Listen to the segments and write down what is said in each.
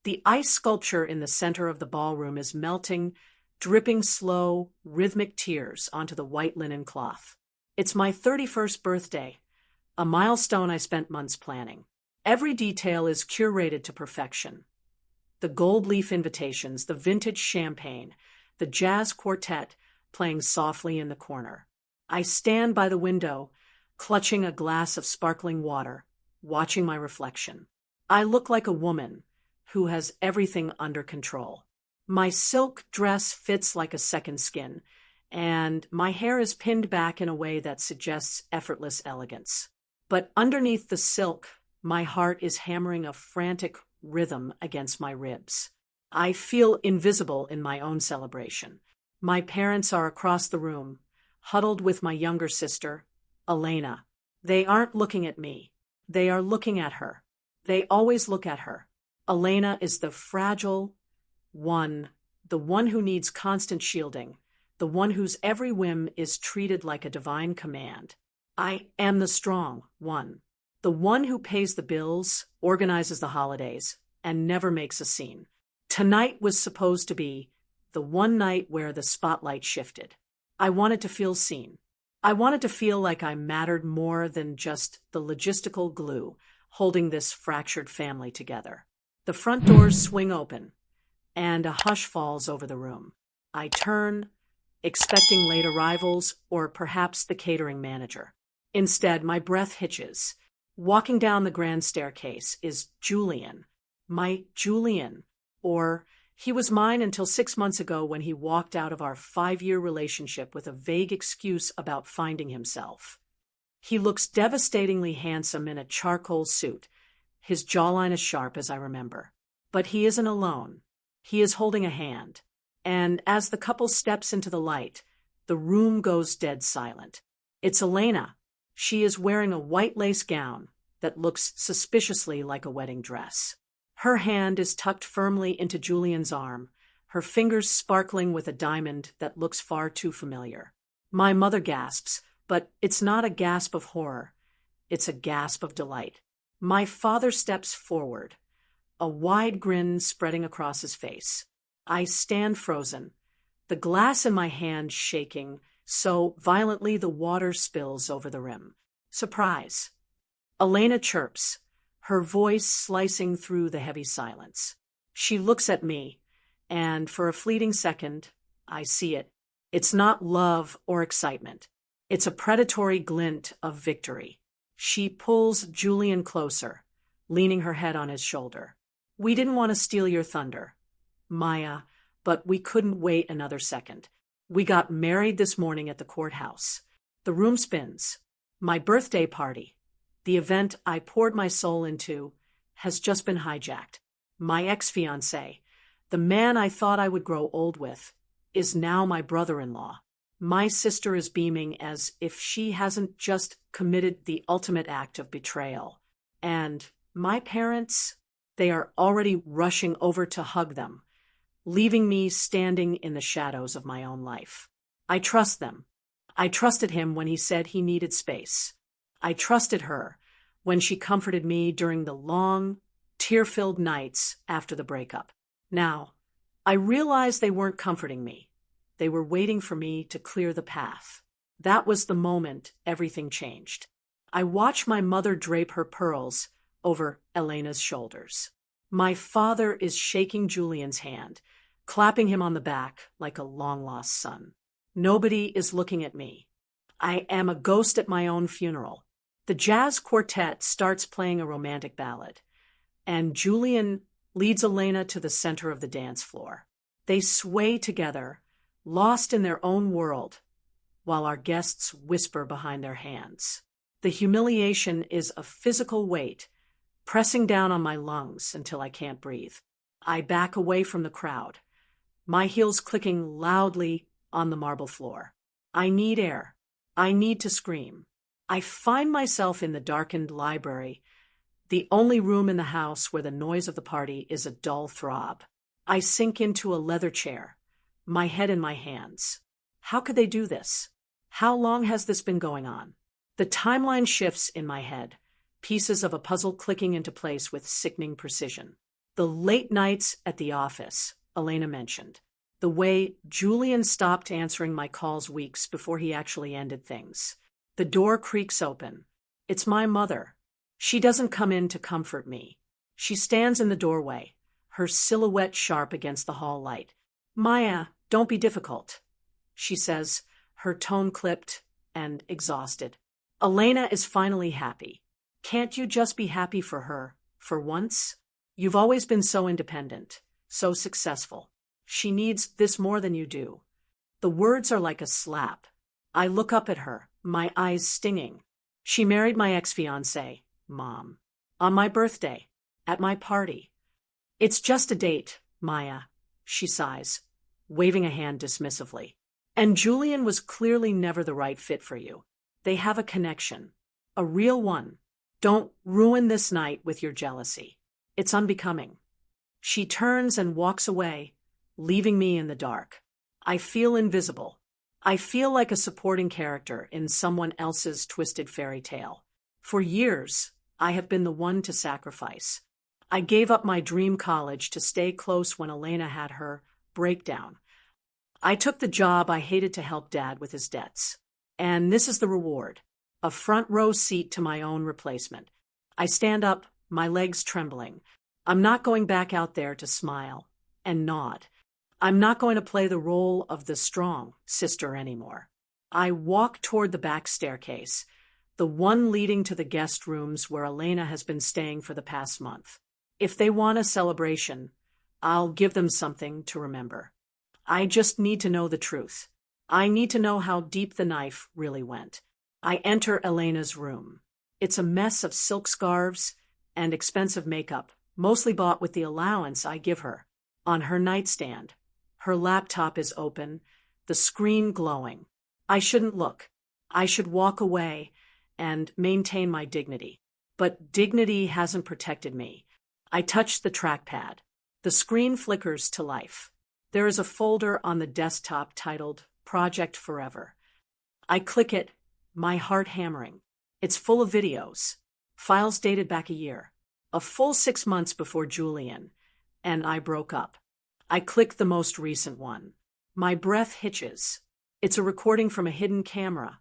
The ice sculpture in the center of the ballroom is melting, dripping slow, rhythmic tears onto the white linen cloth. It's my 31st birthday, a milestone I spent months planning. Every detail is curated to perfection. The gold leaf invitations, the vintage champagne, the jazz quartet playing softly in the corner. I stand by the window, clutching a glass of sparkling water, watching my reflection. I look like a woman who has everything under control. My silk dress fits like a second skin, and my hair is pinned back in a way that suggests effortless elegance. But underneath the silk, my heart is hammering a frantic rhythm against my ribs. I feel invisible in my own celebration. My parents are across the room, huddled with my younger sister, Elena. They aren't looking at me. They are looking at her. They always look at her. Elena is the fragile one, the one who needs constant shielding, the one whose every whim is treated like a divine command. I am the strong one, the one who pays the bills, organizes the holidays, and never makes a scene. Tonight was supposed to be the one night where the spotlight shifted. I wanted to feel seen. I wanted to feel like I mattered more than just the logistical glue holding this fractured family together. The front doors swing open, and a hush falls over the room. I turn, expecting late arrivals or perhaps the catering manager. Instead, my breath hitches. Walking down the grand staircase is Julian. My Julian. Or he was mine until 6 months ago when he walked out of our 5-year relationship with a vague excuse about finding himself. He looks devastatingly handsome in a charcoal suit. His jawline is sharp, as I remember. But he isn't alone. He is holding a hand. And as the couple steps into the light, the room goes dead silent. It's Elena. She is wearing a white lace gown that looks suspiciously like a wedding dress. Her hand is tucked firmly into Julian's arm, her fingers sparkling with a diamond that looks far too familiar. My mother gasps, but it's not a gasp of horror. It's a gasp of delight. My father steps forward, a wide grin spreading across his face. I stand frozen, the glass in my hand shaking so violently the water spills over the rim. Surprise. Elena chirps, her voice slicing through the heavy silence. She looks at me, and for a fleeting second, I see it. It's not love or excitement. It's a predatory glint of victory. She pulls Julian closer, leaning her head on his shoulder. We didn't want to steal your thunder, Maya, but we couldn't wait another second. We got married this morning at the courthouse. The room spins. My birthday party, the event I poured my soul into, has just been hijacked. My ex-fiancé, the man I thought I would grow old with, is now my brother-in-law. My sister is beaming as if she hasn't just committed the ultimate act of betrayal. And my parents, they are already rushing over to hug them, leaving me standing in the shadows of my own life. I trust them. I trusted him when he said he needed space. I trusted her when she comforted me during the long, tear-filled nights after the breakup. Now, I realized they weren't comforting me. They were waiting for me to clear the path. That was the moment everything changed. I watched my mother drape her pearls over Elena's shoulders. My father is shaking Julian's hand, clapping him on the back like a long-lost son. Nobody is looking at me. I am a ghost at my own funeral. The jazz quartet starts playing a romantic ballad, and Julian leads Elena to the center of the dance floor. They sway together, lost in their own world, while our guests whisper behind their hands. The humiliation is a physical weight, pressing down on my lungs until I can't breathe. I back away from the crowd, my heels clicking loudly on the marble floor. I need air. I need to scream. I find myself in the darkened library, the only room in the house where the noise of the party is a dull throb. I sink into a leather chair, my head in my hands. How could they do this? How long has this been going on? The timeline shifts in my head, pieces of a puzzle clicking into place with sickening precision. The late nights at the office, Elena mentioned. The way Julian stopped answering my calls weeks before he actually ended things. The door creaks open. It's my mother. She doesn't come in to comfort me. She stands in the doorway, her silhouette sharp against the hall light. "Maya, don't be difficult," she says, her tone clipped and exhausted. "Elena is finally happy. Can't you just be happy for her, for once? You've always been so independent, so successful. She needs this more than you do." The words are like a slap. I look up at her, my eyes stinging. "She married my ex-fiancé, Mom. On my birthday. At my party. It's just a date, Maya," she sighs, waving a hand dismissively. "And Julian was clearly never the right fit for you. They have a connection. A real one. Don't ruin this night with your jealousy. It's unbecoming." She turns and walks away, leaving me in the dark. I feel invisible. I feel like a supporting character in someone else's twisted fairy tale. For years, I have been the one to sacrifice. I gave up my dream college to stay close when Elena had her breakdown. I took the job I hated to help Dad with his debts. And this is the reward. A front row seat to my own replacement. I stand up, my legs trembling. I'm not going back out there to smile and nod. I'm not going to play the role of the strong sister anymore. I walk toward the back staircase, the one leading to the guest rooms where Elena has been staying for the past month. If they want a celebration, I'll give them something to remember. I just need to know the truth. I need to know how deep the knife really went. I enter Elena's room. It's a mess of silk scarves and expensive makeup, mostly bought with the allowance I give her. On her nightstand, her laptop is open, the screen glowing. I shouldn't look. I should walk away and maintain my dignity. But dignity hasn't protected me. I touch the trackpad. The screen flickers to life. There is a folder on the desktop titled Project Forever. I click it, my heart hammering. It's full of videos, files dated back a year, a full 6 months before Julian and I broke up. I click the most recent one. My breath hitches. It's a recording from a hidden camera,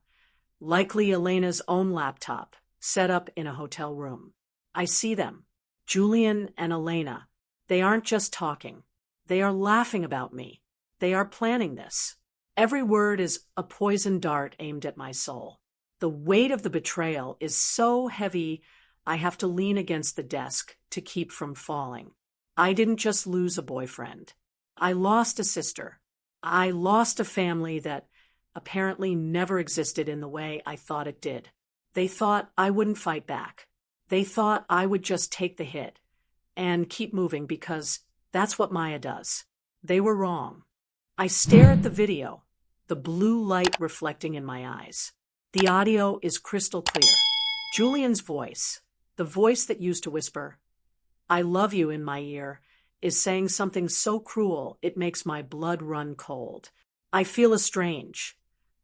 likely Elena's own laptop, set up in a hotel room. I see them, Julian and Elena. They aren't just talking. They are laughing about me. They are planning this. Every word is a poison dart aimed at my soul. The weight of the betrayal is so heavy, I have to lean against the desk to keep from falling. I didn't just lose a boyfriend. I lost a sister. I lost a family that apparently never existed in the way I thought it did. They thought I wouldn't fight back. They thought I would just take the hit and keep moving because that's what Maya does. They were wrong. I stare at the video, the blue light reflecting in my eyes. The audio is crystal clear. Julian's voice, the voice that used to whisper, "I love you," in my ear, is saying something so cruel it makes my blood run cold. I feel estranged.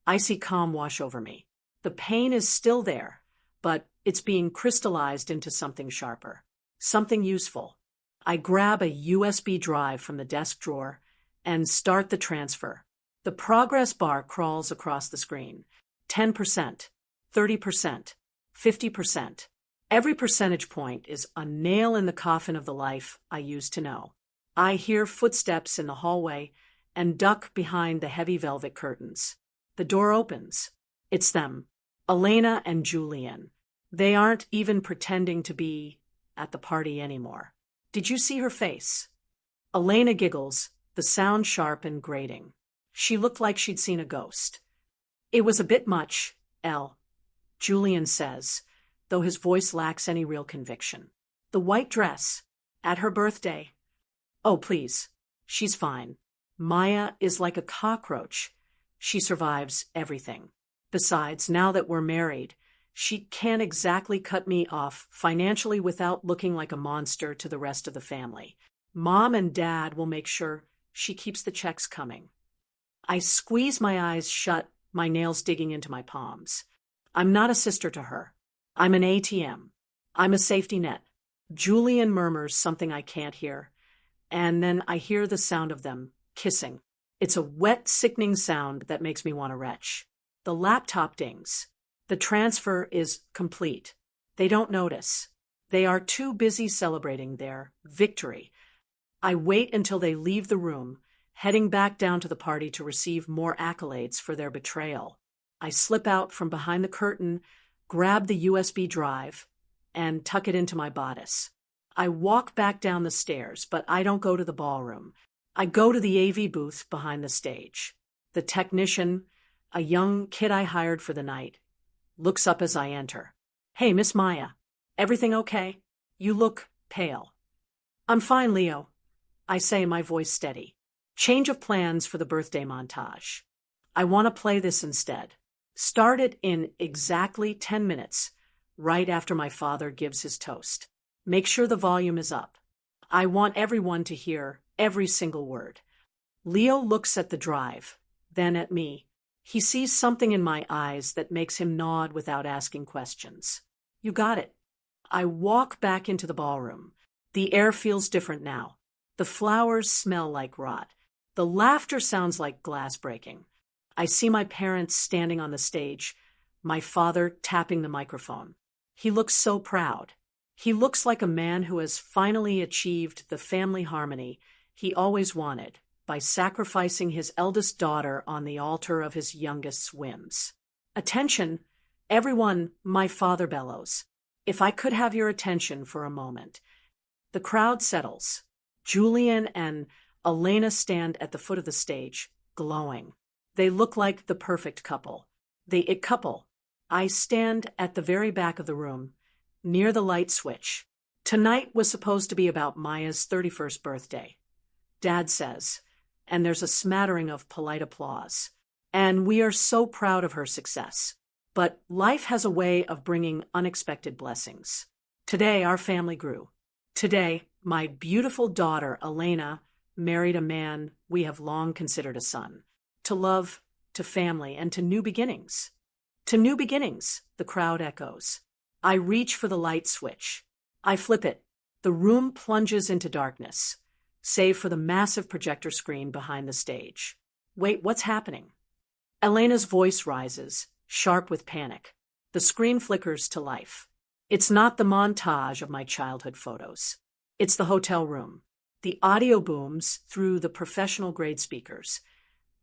Icy calm wash over me. The pain is still there, but it's being crystallized into something sharper, something useful. I grab a USB drive from the desk drawer and start the transfer. The progress bar crawls across the screen. 10%, 30%, 50%. Every percentage point is a nail in the coffin of the life I used to know. I hear footsteps in the hallway and duck behind the heavy velvet curtains. The door opens. It's them, Elena and Julian. They aren't even pretending to be at the party anymore. Did you see her face? Elena giggles, the sound sharp and grating. She looked like she'd seen a ghost. "It was a bit much, Elle," Julian says, though his voice lacks any real conviction. "The white dress, at her birthday." "Oh, please. She's fine. Maya is like a cockroach. She survives everything. Besides, now that we're married, she can't exactly cut me off financially without looking like a monster to the rest of the family. Mom and Dad will make sure she keeps the checks coming." I squeeze my eyes shut, my nails digging into my palms. I'm not a sister to her. I'm an ATM. I'm a safety net. Julian murmurs something I can't hear, and then I hear the sound of them kissing. It's a wet, sickening sound that makes me want to retch. The laptop dings. The transfer is complete. They don't notice. They are too busy celebrating their victory. I wait until they leave the room, heading back down to the party to receive more accolades for their betrayal. I slip out from behind the curtain, grab the USB drive, and tuck it into my bodice. I walk back down the stairs, but I don't go to the ballroom. I go to the AV booth behind the stage. The technician, a young kid I hired for the night, looks up as I enter. "Hey, Miss Maya. Everything okay? You look pale." "I'm fine, Leo," I say, my voice steady. "Change of plans for the birthday montage. I want to play this instead. Start it in exactly 10 minutes, right after my father gives his toast. Make sure the volume is up. I want everyone to hear every single word." Leo looks at the drive, then at me. He sees something in my eyes that makes him nod without asking questions. "You got it." I walk back into the ballroom. The air feels different now. The flowers smell like rot. The laughter sounds like glass breaking. I see my parents standing on the stage, my father tapping the microphone. He looks so proud. He looks like a man who has finally achieved the family harmony he always wanted by sacrificing his eldest daughter on the altar of his youngest's whims. "Attention, everyone," my father bellows. "If I could have your attention for a moment." The crowd settles. Julian and Elena stand at the foot of the stage, glowing. They look like the perfect couple. The it couple. I stand at the very back of the room, near the light switch. Tonight was supposed to be about Maya's 31st birthday, Dad says, and there's a smattering of polite applause. And we are so proud of her success. But life has a way of bringing unexpected blessings. Today, our family grew. Today, my beautiful daughter, Elena, married a man we have long considered a son. To love, to family, and to new beginnings. "To new beginnings," the crowd echoes. I reach for the light switch. I flip it. The room plunges into darkness, save for the massive projector screen behind the stage. "Wait, what's happening?" Elena's voice rises, sharp with panic. The screen flickers to life. It's not the montage of my childhood photos. It's the hotel room. The audio booms through the professional-grade speakers,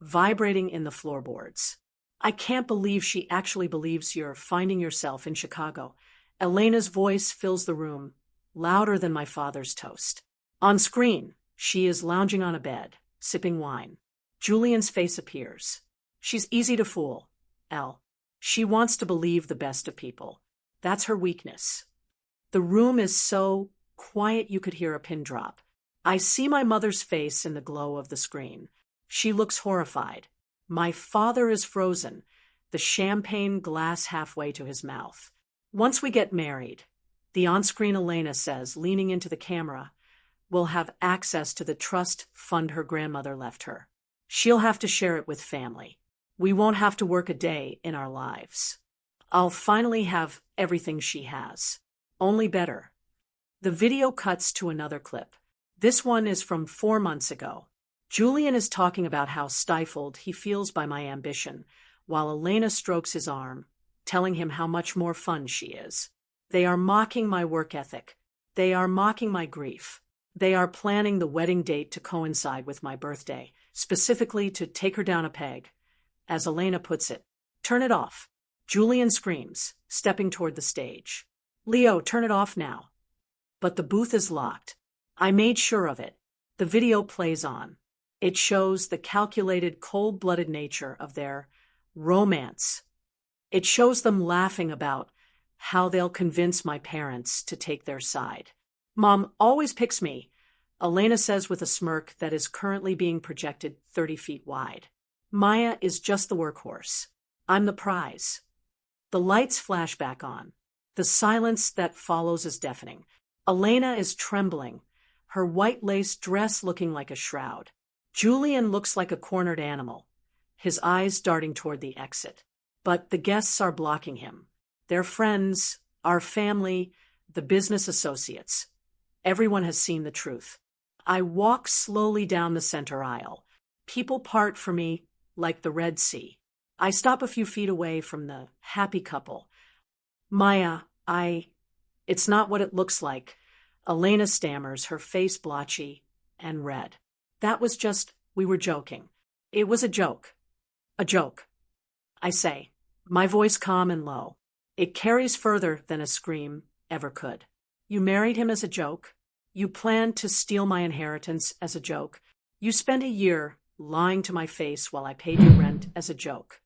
vibrating in the floorboards. "I can't believe she actually believes you're finding yourself in Chicago." Elena's voice fills the room, louder than my father's toast. On screen, she is lounging on a bed, sipping wine. Julian's face appears. She's easy to fool, Elle. She wants to believe the best of people. That's her weakness. The room is so quiet you could hear a pin drop. I see my mother's face in the glow of the screen. She looks horrified. My father is frozen, the champagne glass halfway to his mouth. "Once we get married," the on-screen Elena says, leaning into the camera, "we'll have access to the trust fund her grandmother left her. She'll have to share it with family. We won't have to work a day in our lives. I'll finally have everything she has. Only better." The video cuts to another clip. This one is from 4 months ago. Julian is talking about how stifled he feels by my ambition, while Elena strokes his arm, telling him how much more fun she is. They are mocking my work ethic. They are mocking my grief. They are planning the wedding date to coincide with my birthday, specifically to take her down a peg. As Elena puts it, "Turn it off." Julian screams, stepping toward the stage. "Leo, turn it off now." But the booth is locked. I made sure of it. The video plays on. It shows the calculated, cold-blooded nature of their romance. It shows them laughing about how they'll convince my parents to take their side. "Mom always picks me," Elena says with a smirk that is currently being projected 30 feet wide. "Maya is just the workhorse. I'm the prize." The lights flash back on. The silence that follows is deafening. Elena is trembling, her white lace dress looking like a shroud. Julian looks like a cornered animal, his eyes darting toward the exit. But the guests are blocking him. Their friends, our family, the business associates. Everyone has seen the truth. I walk slowly down the center aisle. People part for me like the Red Sea. I stop a few feet away from the happy couple. Maya, it's not what it looks like. Elena stammers, her face blotchy and red. That was we were joking. It was a joke. A joke. I say, my voice calm and low. It carries further than a scream ever could. You married him as a joke. You planned to steal my inheritance as a joke. You spent a year lying to my face while I paid your rent as a joke.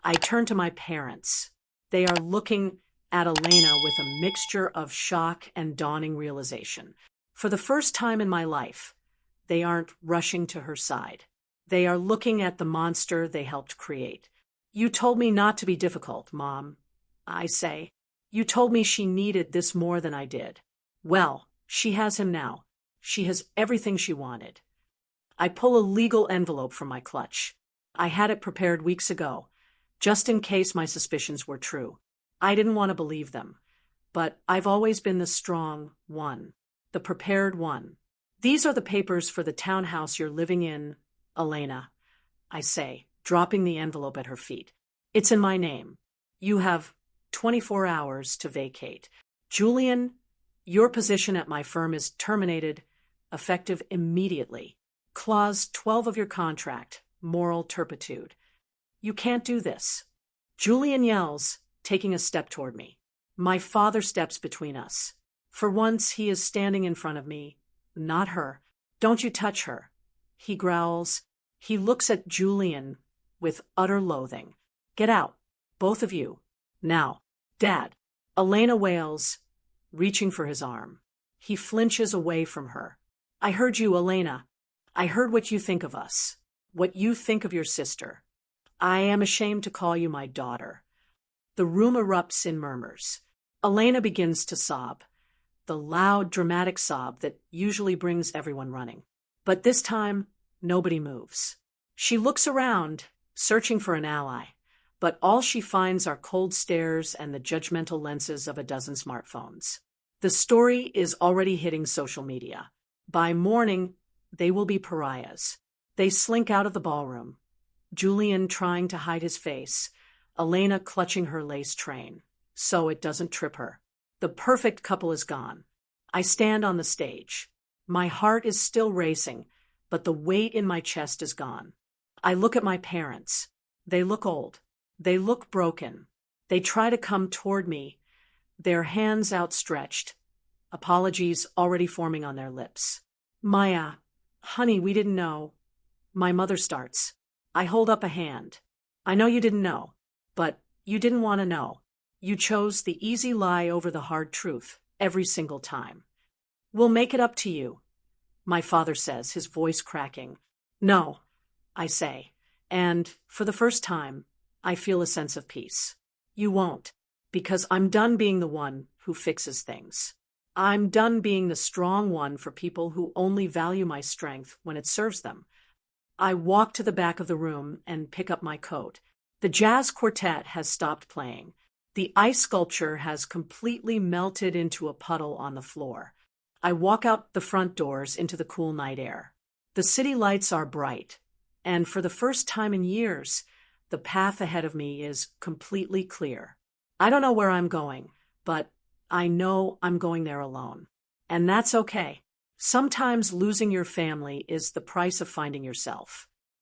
I turn to my parents. They are looking at Elena with a mixture of shock and dawning realization. For the first time in my life, they aren't rushing to her side. They are looking at the monster they helped create. You told me not to be difficult, Mom. I say. You told me she needed this more than I did. Well, she has him now. She has everything she wanted. I pull a legal envelope from my clutch. I had it prepared weeks ago, just in case my suspicions were true. I didn't want to believe them, but I've always been the strong one, the prepared one. These are the papers for the townhouse you're living in, Elena, I say, dropping the envelope at her feet. It's in my name. You have 24 hours to vacate. Julian, your position at my firm is terminated, effective immediately. Clause 12 of your contract, moral turpitude. You can't do this. Julian yells, taking a step toward me. My father steps between us. For once, he is standing in front of me, not her. Don't you touch her. He growls. He looks at Julian with utter loathing. Get out, both of you. Now, Dad. Elena wails, reaching for his arm. He flinches away from her. I heard you, Elena. I heard what you think of us, what you think of your sister. I am ashamed to call you my daughter. The room erupts in murmurs. Elena begins to sob, the loud, dramatic sob that usually brings everyone running. But this time, nobody moves. She looks around, searching for an ally, but all she finds are cold stares and the judgmental lenses of a dozen smartphones. The story is already hitting social media. By morning, they will be pariahs. They slink out of the ballroom. Julian trying to hide his face, Elena clutching her lace train, so it doesn't trip her. The perfect couple is gone. I stand on the stage. My heart is still racing, but the weight in my chest is gone. I look at my parents. They look old. They look broken. They try to come toward me, their hands outstretched, apologies already forming on their lips. Maya, honey, we didn't know. My mother starts. I hold up a hand. I know you didn't know, but you didn't want to know. You chose the easy lie over the hard truth every single time. We'll make it up to you, my father says, his voice cracking. No, I say, and for the first time, I feel a sense of peace. You won't, because I'm done being the one who fixes things. I'm done being the strong one for people who only value my strength when it serves them. I walk to the back of the room and pick up my coat. The jazz quartet has stopped playing. The ice sculpture has completely melted into a puddle on the floor. I walk out the front doors into the cool night air. The city lights are bright, and for the first time in years, the path ahead of me is completely clear. I don't know where I'm going, but I know I'm going there alone. And that's okay. Sometimes losing your family is the price of finding yourself.